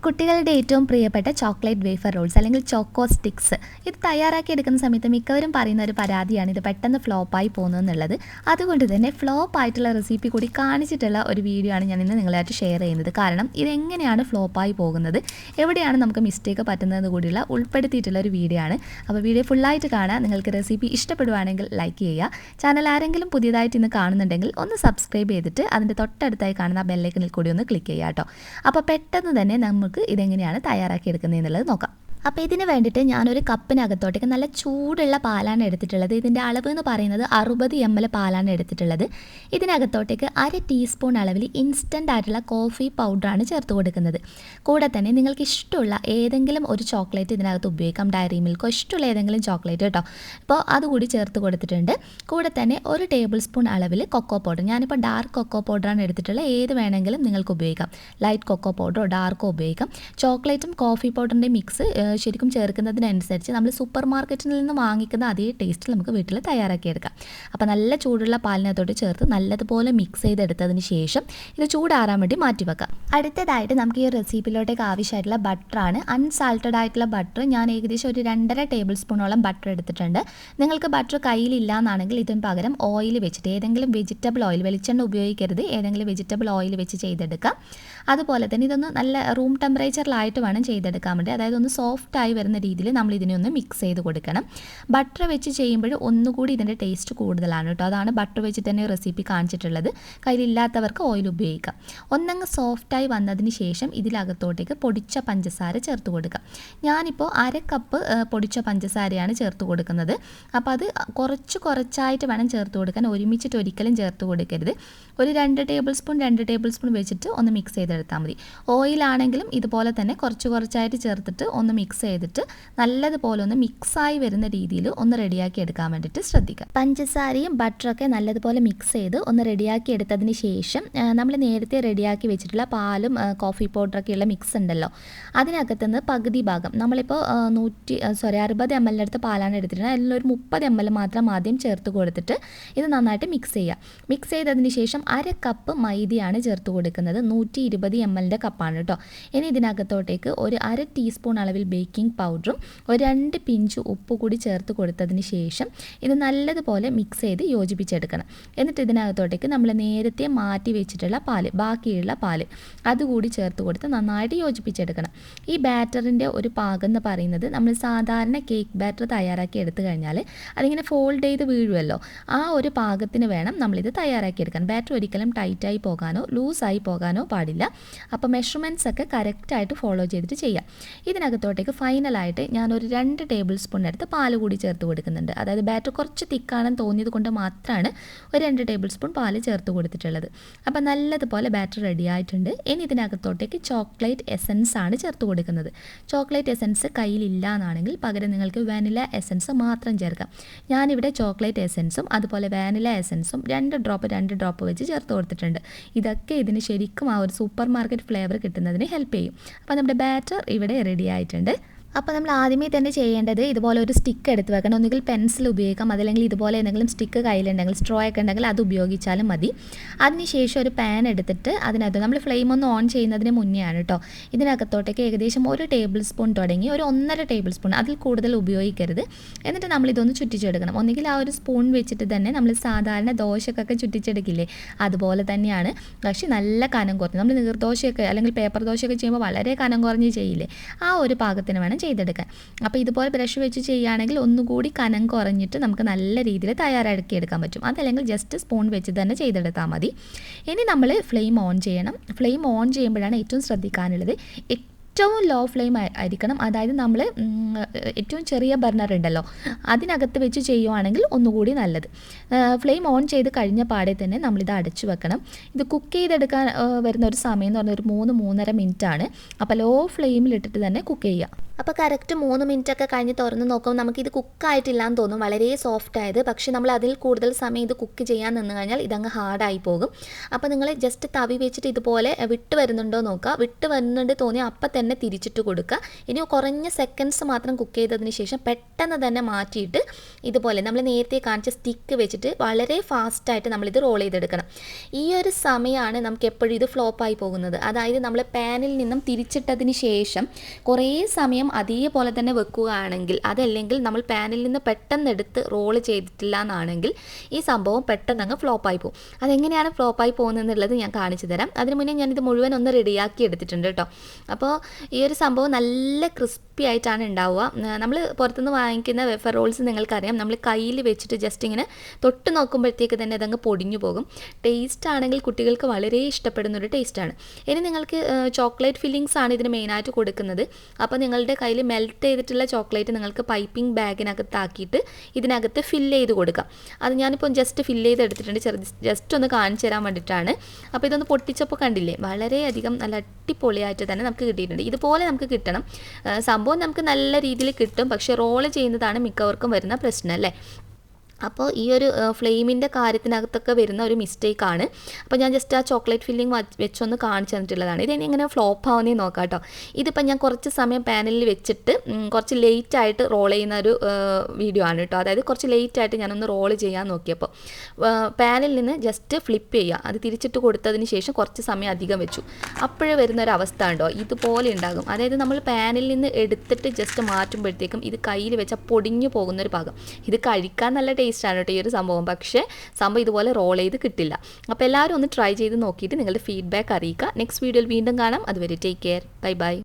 കുട്ടികളുടെ ഏറ്റവും പ്രിയപ്പെട്ട ചോക്ലേറ്റ് വേഫർ റോൾസ് അല്ലെങ്കിൽ ചോക്കോ സ്റ്റിക്സ് ഇത് തയ്യാറാക്കി എടുക്കുന്ന സമയത്ത് മിക്കവരും പറയുന്ന ഒരു പരാതിയാണ് ഇത് പെട്ടെന്ന് ഫ്ലോപ്പായി പോകുന്നതെന്നുള്ളത്. അതുകൊണ്ട് തന്നെ ഫ്ലോപ്പ് ആയിട്ടുള്ള റെസിപ്പി കൂടി കാണിച്ചിട്ടുള്ള ഒരു വീഡിയോ ആണ് ഞാൻ ഇന്ന് നിങ്ങളായിട്ട് ഷെയർ ചെയ്യുന്നത്. കാരണം ഇതെങ്ങനെയാണ് ഫ്ലോപ്പായി പോകുന്നത്, എവിടെയാണ് നമുക്ക് മിസ്റ്റേക്ക് പറ്റുന്നത് കൂടിയുള്ള ഉൾപ്പെടുത്തിയിട്ടുള്ള ഒരു വീഡിയോ ആണ്. അപ്പോൾ വീഡിയോ ഫുള്ളായിട്ട് കാണാൻ നിങ്ങൾക്ക് റെസിപ്പി ഇഷ്ടപ്പെടുവാണെങ്കിൽ ലൈക്ക് ചെയ്യുക. ചാനൽ ആരെങ്കിലും പുതിയതായിട്ട് ഇന്ന് കാണുന്നുണ്ടെങ്കിൽ ഒന്ന് സബ്സ്ക്രൈബ് ചെയ്തിട്ട് അതിൻ്റെ തൊട്ടടുത്തായി കാണുന്ന ബെല്ലൈക്കനിൽ കൂടി ഒന്ന് ക്ലിക്ക് ചെയ്യുക കേട്ടോ. അപ്പോൾ പെട്ടെന്ന് തന്നെ നമുക്ക് ഇതെങ്ങനെയാണ് തയ്യാറാക്കി എന്നുള്ളത് നോക്കാം. അപ്പോൾ ഇതിന് വേണ്ടിയിട്ട് ഞാനൊരു കപ്പിനകത്തോട്ടേക്ക് നല്ല ചൂടുള്ള പാലാണ് എടുത്തിട്ടുള്ളത്. ഇതിൻ്റെ അളവ് എന്ന് പറയുന്നത് 60 ml പാലാണ് എടുത്തിട്ടുള്ളത്. ഇതിനകത്തോട്ടേക്ക് 1/2 ടീസ്പൂൺ അളവിൽ ഇൻസ്റ്റൻ്റ് ആയിട്ടുള്ള കോഫി പൗഡറാണ് ചേർത്ത് കൊടുക്കുന്നത്. കൂടെ തന്നെ നിങ്ങൾക്ക് ഇഷ്ടമുള്ള ഏതെങ്കിലും ഒരു ചോക്ലേറ്റ് ഇതിനകത്ത് ഉപയോഗിക്കാം. ഡയറി മിൽക്കോ ഇഷ്ടമുള്ള ഏതെങ്കിലും ചോക്ലേറ്റ് കേട്ടോ. അപ്പോൾ അതുകൂടി ചേർത്ത് കൊടുത്തിട്ടുണ്ട്. കൂടെ തന്നെ 1 ടേബിൾ സ്പൂൺ അളവിൽ കൊക്കോ പൗഡർ, ഞാനിപ്പോൾ ഡാർക്ക് കൊക്കോ പൗഡറാണ് എടുത്തിട്ടുള്ളത്. ഏത് വേണമെങ്കിലും നിങ്ങൾക്ക് ഉപയോഗിക്കാം. ലൈറ്റ് കൊക്കോ പൗഡറോ ഡാർക്കോ ഉപയോഗിക്കാം. ചോക്ലേറ്റും കോഫി പൗഡറിൻ്റെ മിക്സ് ശരിക്കും ചേർക്കുന്നതിനനുസരിച്ച് നമ്മൾ സൂപ്പർ മാർക്കറ്റിൽ നിന്ന് വാങ്ങിക്കുന്ന അതേ ടേസ്റ്റിൽ നമുക്ക് വീട്ടിൽ തയ്യാറാക്കിയെടുക്കാം. അപ്പോൾ നല്ല ചൂടുള്ള പാലിനകത്തോട്ട് ചേർത്ത് നല്ലതുപോലെ മിക്സ് ചെയ്തെടുത്തതിന് ശേഷം ഇത് ചൂടാറാൻ വേണ്ടി മാറ്റി വെക്കാം. അടുത്തതായിട്ട് നമുക്ക് ഈ റെസിപ്പിയിലോട്ടേക്ക് ആവശ്യമായിട്ടുള്ള ബട്ടറാണ്. അൺസാൾട്ടഡ് ആയിട്ടുള്ള ബട്ടർ ഞാൻ ഏകദേശം ഒരു 2.5 ടേബിൾ സ്പൂണോളം ബട്ടർ എടുത്തിട്ടുണ്ട്. നിങ്ങൾക്ക് ബട്ടർ കയ്യിലില്ല എന്നാണെങ്കിൽ ഇതിന് പകരം ഓയിൽ വെച്ചിട്ട് ഏതെങ്കിലും വെജിറ്റബിൾ ഓയിൽ, വെളിച്ചെണ്ണ ഉപയോഗിക്കരുത്, ഏതെങ്കിലും വെജിറ്റബിൾ ഓയിൽ വെച്ച് ചെയ്തെടുക്കാം. അതുപോലെ തന്നെ ഇതൊന്ന് നല്ല റൂം ടെമ്പറേച്ചറിലായിട്ട് വേണം ചെയ്തെടുക്കാൻ വേണ്ടി, അതായത് ഒന്ന് സോഫ്റ്റായി വരുന്ന രീതിയിൽ നമ്മൾ ഇതിനെ ഒന്ന് മിക്സ് ചെയ്ത് കൊടുക്കണം. ബട്ടർ വെച്ച് ചെയ്യുമ്പോൾ ഒന്നുകൂടി ഇതിൻ്റെ ടേസ്റ്റ് കൂടുതലാണ് കേട്ടോ. അതാണ് ബട്ടർ വെച്ചിട്ട് തന്നെ റെസിപ്പി കാണിച്ചിട്ടുള്ളത്. കയ്യിലില്ലാത്തവർക്ക് ഓയിൽ ഉപയോഗിക്കാം. ഒന്നങ്ങ് സോഫ്റ്റായി വന്നതിന് ശേഷം ഇതിലകത്തോട്ടേക്ക് പൊടിച്ച പഞ്ചസാര ചേർത്ത് കൊടുക്കാം. ഞാനിപ്പോൾ 1/2 കപ്പ് പൊടിച്ച പഞ്ചസാരയാണ് ചേർത്ത് കൊടുക്കുന്നത്. അപ്പോൾ അത് കുറച്ചായിട്ട് വേണം ചേർത്ത് കൊടുക്കാൻ, ഒരുമിച്ചിട്ട് ഒരിക്കലും ചേർത്ത് കൊടുക്കരുത്. ഒരു 2 ടേബിൾ സ്പൂൺ വെച്ചിട്ട് ഒന്ന് മിക്സ് ചെയ്തെടുത്താൽ മതി. ഓയിലാണെങ്കിലും ഇതുപോലെ തന്നെ കുറച്ചായിട്ട് ചേർത്തിട്ട് ഒന്ന് മിക്സ് ചെയ്തിട്ട് നല്ലതുപോലെ ഒന്ന് മിക്സായി വരുന്ന രീതിയിൽ ഒന്ന് റെഡിയാക്കി എടുക്കാൻ വേണ്ടിയിട്ട് ശ്രദ്ധിക്കുക. പഞ്ചസാരയും ബട്ടറൊക്കെ നല്ലതുപോലെ മിക്സ് ചെയ്ത് ഒന്ന് റെഡിയാക്കി എടുത്തതിന് ശേഷം നമ്മൾ നേരത്തെ റെഡിയാക്കി വെച്ചിട്ടുള്ള പാലും കോഫി പൗഡറൊക്കെയുള്ള മിക്സ് ഉണ്ടല്ലോ, അതിനകത്തുനിന്ന് പകുതി ഭാഗം നമ്മളിപ്പോൾ 60 ml അടുത്ത് പാലാണ് എടുത്തിട്ടുള്ളത്. അതിലൊരു 30 ml മാത്രം ആദ്യം ചേർത്ത് കൊടുത്തിട്ട് ഇത് നന്നായിട്ട് മിക്സ് ചെയ്യുക. മിക്സ് ചെയ്തതിന് ശേഷം 1/2 കപ്പ് മൈദയാണ് ചേർത്ത് കൊടുക്കുന്നത്. 120 ml കപ്പാണ് കേട്ടോ. ഇനി ഇതിനകത്തോട്ടേക്ക് ഒരു 1/2 ടീസ്പൂൺ അളവിൽ ബേക്കിംഗ് പൗഡറും ഒരു 2 പിഞ്ച് ഉപ്പ് കൂടി ചേർത്ത് കൊടുത്തതിന് ശേഷം ഇത് നല്ലതുപോലെ മിക്സ് ചെയ്ത് യോജിപ്പിച്ചെടുക്കണം. എന്നിട്ട് ഇതിനകത്തോട്ടേക്ക് നമ്മൾ നേരത്തെ മാറ്റി വെച്ചിട്ടുള്ള ബാക്കിയുള്ള പാല് അതുകൂടി ചേർത്ത് കൊടുത്ത് നന്നായിട്ട് യോജിപ്പിച്ചെടുക്കണം. ഈ ബാറ്ററിൻ്റെ ഒരു പാകം എന്ന് പറയുന്നത് നമ്മൾ സാധാരണ കേക്ക് ബാറ്റർ തയ്യാറാക്കി എടുത്തു കഴിഞ്ഞാൽ അതിങ്ങനെ ഫോൾഡ് ചെയ്ത് വീഴുമല്ലോ, ആ ഒരു പാകത്തിന് വേണം നമ്മളിത് തയ്യാറാക്കിയെടുക്കാൻ. ബാറ്റർ ഒരിക്കലും ടൈറ്റായി പോകാനോ ലൂസായി പോകാനോ പാടില്ല. അപ്പോൾ മെഷർമെൻറ്റ്സ് ഒക്കെ കറക്റ്റായിട്ട് ഫോളോ ചെയ്തിട്ട് ചെയ്യാം. ഇതിനകത്തോട്ടേക്ക് ഫൈനലായിട്ട് ഞാനൊരു 2 ടേബിൾ സ്പൂൺ എടുത്ത് പാൽ കൂടി ചേർത്ത് കൊടുക്കുന്നുണ്ട്. അതായത് ബാറ്റർ കുറച്ച് തിക്കാണെന്ന് തോന്നിയത് കൊണ്ട് മാത്രമാണ് ഒരു 2 ടേബിൾ സ്പൂൺ പാൽ ചേർത്ത് കൊടുത്തിട്ടുള്ളത്. അപ്പോൾ നല്ലതുപോലെ ബാറ്റർ റെഡി ആയിട്ടുണ്ട്. ഇനി ഇതിനകത്തോട്ടേക്ക് ചോക്ലേറ്റ് എസൻസ് ആണ് ചേർത്ത് കൊടുക്കുന്നത്. ചോക്ലേറ്റ് എസൻസ് കയ്യിലില്ല എന്നാണെങ്കിൽ പകരം നിങ്ങൾക്ക് വാനില എസൻസ് മാത്രം ചേർക്കാം. ഞാനിവിടെ ചോക്ലേറ്റ് എസൻസും അതുപോലെ വാനില എസൻസും 2 ഡ്രോപ്പ് വെച്ച് ചേർത്ത് കൊടുത്തിട്ടുണ്ട്. ഇതൊക്കെ ഇതിന് ശരിക്കും ആ ഒരു സൂപ്പർ മാർക്കറ്റ് ഫ്ലേവർ കിട്ടുന്നതിന് ഹെൽപ്പ് ചെയ്യും. അപ്പോൾ നമ്മുടെ ബാറ്റർ ഇവിടെ റെഡി ആയിട്ടുണ്ട്. അപ്പോൾ നമ്മൾ ആദ്യമേ തന്നെ ചെയ്യേണ്ടത് ഇതുപോലെ ഒരു സ്റ്റിക്ക് എടുത്ത് വെക്കണം. ഒന്നുകിൽ പെൻസിൽ ഉപയോഗിക്കാം, അതല്ലെങ്കിൽ ഇതുപോലെ എന്തെങ്കിലും സ്റ്റിക്ക് കയ്യിലുണ്ടെങ്കിൽ സ്ട്രോ ഒക്കെ ഉണ്ടെങ്കിൽ അത് ഉപയോഗിച്ചാലും മതി. അതിനുശേഷം ഒരു പാൻ എടുത്തിട്ട് അതിനകത്ത് നമ്മൾ ഫ്ലെയിം ഒന്ന് ഓൺ ചെയ്യുന്നതിന് മുന്നേ ആണ് കേട്ടോ, ഇതിനകത്തോട്ടേക്ക് ഏകദേശം 1 ടേബിൾ സ്പൂൺ തുടങ്ങി ഒരു 1.5 ടേബിൾ സ്പൂൺ, അതിൽ കൂടുതൽ ഉപയോഗിക്കരുത്. എന്നിട്ട് നമ്മളിതൊന്ന് ചുറ്റിച്ചെടുക്കണം. ഒന്നുകിൽ ആ ഒരു സ്പൂൺ വെച്ചിട്ട് തന്നെ നമ്മൾ സാധാരണ ദോശക്കൊക്കെ ചുറ്റിച്ചെടുക്കില്ലേ, അതുപോലെ തന്നെയാണ്. പക്ഷേ നല്ല കനം കുറഞ്ഞ് നമ്മൾ നീർദോശയൊക്കെ അല്ലെങ്കിൽ പേപ്പർ ദോശയൊക്കെ ചെയ്യുമ്പോൾ വളരെ കനം കുറഞ്ഞ് ചെയ്യില്ലേ, ആ ഒരു പാകത്തിന് വേണം ചെയ്തെടുക്കാൻ. അപ്പോൾ ഇതുപോലെ ബ്രഷ് വെച്ച് ചെയ്യുകയാണെങ്കിൽ ഒന്നുകൂടി കനം കുറഞ്ഞിട്ട് നമുക്ക് നല്ല രീതിയിൽ തയ്യാറാക്കിയെടുക്കാൻ പറ്റും. അതല്ലെങ്കിൽ ജസ്റ്റ് സ്പൂൺ വെച്ച് തന്നെ ചെയ്തെടുത്താൽ മതി. ഇനി നമ്മൾ ഫ്ലെയിം ഓൺ ചെയ്യണം. ഫ്ലെയിം ഓൺ ചെയ്യുമ്പോഴാണ് ഏറ്റവും ശ്രദ്ധിക്കാനുള്ളത്. ഏറ്റവും ലോ ഫ്ലെയിം ആയിരിക്കണം. അതായത് നമ്മൾ ഏറ്റവും ചെറിയ ബർണർ ഉണ്ടല്ലോ അതിനകത്ത് വെച്ച് ചെയ്യുവാണെങ്കിൽ ഒന്നുകൂടി നല്ലത്. ഫ്ലെയിം ഓൺ ചെയ്ത് കഴിഞ്ഞ പാടെ തന്നെ നമ്മളിത് അടച്ചു വെക്കണം. ഇത് കുക്ക് ചെയ്തെടുക്കാൻ വരുന്ന ഒരു സമയം എന്ന് പറഞ്ഞാൽ ഒരു 3-3.5 മിനിറ്റാണ്. അപ്പോൾ ലോ ഫ്ലെയിമിലിട്ടിട്ട് തന്നെ കുക്ക് ചെയ്യുക. അപ്പോൾ കറക്റ്റ് 3 മിനിറ്റൊക്കെ കഴിഞ്ഞ് തുറന്ന് നോക്കുമ്പോൾ നമുക്കിത് കുക്കായിട്ടില്ല എന്ന് തോന്നും, വളരെ സോഫ്റ്റ് ആയത്. പക്ഷേ നമ്മൾ അതിൽ കൂടുതൽ സമയം ഇത് കുക്ക് ചെയ്യാൻ നിന്ന് കഴിഞ്ഞാൽ ഇതങ്ങ് ഹാർഡായി പോകും. അപ്പോൾ നിങ്ങൾ ജസ്റ്റ് തവി വെച്ചിട്ട് ഇതുപോലെ വിട്ട് വരുന്നുണ്ടോ നോക്കുക. വിട്ട് വരുന്നുണ്ട് തോന്നിയാൽ അപ്പം തന്നെ തിരിച്ചിട്ട് കൊടുക്കുക. ഇനി കുറഞ്ഞ സെക്കൻഡ്സ് മാത്രം കുക്ക് ചെയ്തതിന് ശേഷം പെട്ടെന്ന് തന്നെ മാറ്റിയിട്ട് ഇതുപോലെ നമ്മൾ നേരത്തെ കാണിച്ച സ്റ്റിക്ക് വെച്ചിട്ട് വളരെ ഫാസ്റ്റായിട്ട് നമ്മളിത് റോൾ ചെയ്തെടുക്കണം. ഈ ഒരു സമയമാണ് നമുക്ക് എപ്പോഴും ഇത് ഫ്ലോപ്പായി പോകുന്നത്. അതായത് നമ്മൾ പാനിൽ നിന്നും തിരിച്ചിട്ടതിന് ശേഷം കുറേ സമയം അതേപോലെ തന്നെ വെക്കുകയാണെങ്കിൽ, അതല്ലെങ്കിൽ നമ്മൾ പാനിൽ നിന്ന് പെട്ടെന്ന് എടുത്ത് റോൾ ചെയ്തിട്ടില്ല എന്നാണെങ്കിൽ ഈ സംഭവം പെട്ടെന്ന് അങ്ങ് ഫ്ലോപ്പായി പോകും. അതെങ്ങനെയാണ് ഫ്ലോപ്പായി പോകുന്നതെന്നുള്ളത് ഞാൻ കാണിച്ചു തരാം. അതിന് മുന്നേ ഞാനിത് മുഴുവൻ ഒന്ന് റെഡിയാക്കി എടുത്തിട്ടുണ്ട് കേട്ടോ. അപ്പോൾ ഈ ഒരു സംഭവം നല്ല ക്രിസ്പി ആയിട്ടാണ് ഉണ്ടാവുക. നമ്മൾ പുറത്തുനിന്ന് വാങ്ങിക്കുന്ന വേഫർ റോൾസ് നിങ്ങൾക്കറിയാം, നമ്മൾ കയ്യിൽ വെച്ചിട്ട് ജസ്റ്റ് ഇങ്ങനെ തൊട്ട് നോക്കുമ്പോഴത്തേക്ക് തന്നെ അതങ്ങ് പൊടിഞ്ഞു പോകും. ടേസ്റ്റ് ആണെങ്കിൽ കുട്ടികൾക്ക് വളരെ ഇഷ്ടപ്പെടുന്നൊരു ടേസ്റ്റാണ്. ഇനി നിങ്ങൾക്ക് ചോക്ലേറ്റ് ഫില്ലിങ്സ് ആണ് ഇതിന് മെയിനായിട്ട് കൊടുക്കുന്നത്. അപ്പോൾ നിങ്ങളുടെ കയ്യിൽ മെൽറ്റ് ചെയ്തിട്ടുള്ള ചോക്ലേറ്റ് നിങ്ങൾക്ക് പൈപ്പിംഗ് ബാഗിനകത്താക്കിയിട്ട് ഇതിനകത്ത് ഫില്ല് ചെയ്ത് കൊടുക്കാം. അത് ഞാനിപ്പോൾ ജസ്റ്റ് ഫില്ല് ചെയ്ത് എടുത്തിട്ടുണ്ട്, ജസ്റ്റ് ഒന്ന് കാണിച്ചു തരാൻ വേണ്ടിയിട്ടാണ്. അപ്പോൾ ഇതൊന്ന് പൊട്ടിച്ചപ്പോൾ കണ്ടില്ലേ, വളരെയധികം നല്ല അടിപൊളിയായിട്ട് തന്നെ നമുക്ക് കിട്ടിയിട്ടുണ്ട്. ഇതുപോലെ നമുക്ക് കിട്ടണം. സംഭവം നമുക്ക് നല്ല രീതിയിൽ കിട്ടും, പക്ഷേ റോൾ ചെയ്യുന്നതാണ് മിക്കവർക്കും വരുന്ന പ്രശ്നം അല്ലേ. അപ്പോൾ ഈ ഒരു ഫ്ലെയിമിൻ്റെ കാര്യത്തിനകത്തൊക്കെ വരുന്ന ഒരു മിസ്റ്റേക്കാണ്. അപ്പോൾ ഞാൻ ജസ്റ്റ് ആ ചോക്ലേറ്റ് ഫില്ലിങ് വെച്ചൊന്ന് കാണിച്ചു തന്നിട്ടുള്ളതാണ്. ഇതെന്നെ ഇങ്ങനെ ഫ്ലോപ്പ് ആവുന്നേ നോക്കാം കേട്ടോ. ഇതിപ്പോൾ ഞാൻ കുറച്ച് സമയം പാനിൽ വെച്ചിട്ട് കുറച്ച് ലേറ്റായിട്ട് റോൾ ചെയ്യുന്ന ഒരു വീഡിയോ ആണ് കേട്ടോ. അതായത് കുറച്ച് ലേറ്റായിട്ട് ഞാനൊന്ന് റോൾ ചെയ്യാൻ നോക്കിയപ്പോൾ പാനിൽ നിന്ന് ജസ്റ്റ് ഫ്ലിപ്പ് ചെയ്യുക, അത് തിരിച്ചിട്ട് കൊടുത്തതിന് ശേഷം കുറച്ച് സമയം അധികം വെച്ചു. അപ്പോഴേ വരുന്നൊരു അവസ്ഥ ഉണ്ടോ, ഇതുപോലെ ഉണ്ടാകും. അതായത് നമ്മൾ പാനിൽ നിന്ന് എടുത്തിട്ട് ജസ്റ്റ് മാറ്റുമ്പോഴത്തേക്കും ഇത് കയ്യിൽ വെച്ചാൽ പൊടിഞ്ഞു പോകുന്നൊരു ഭാഗം. ഇത് കഴിക്കാൻ നല്ല ടേസ്റ്റാണ് കേട്ടോ ഈ ഒരു സംഭവം, പക്ഷേ സംഭവം ഇതുപോലെ റോൾ ചെയ്ത് കിട്ടില്ല. അപ്പോൾ എല്ലാവരും ഒന്ന് ട്രൈ ചെയ്ത് നോക്കിയിട്ട് നിങ്ങളുടെ ഫീഡ്ബാക്ക് അറിയിക്കുക. നെക്സ്റ്റ് വീഡിയോയിൽ വീണ്ടും കാണാം. അതുവരെ ടേക്ക് കെയർ, ബൈ ബൈ.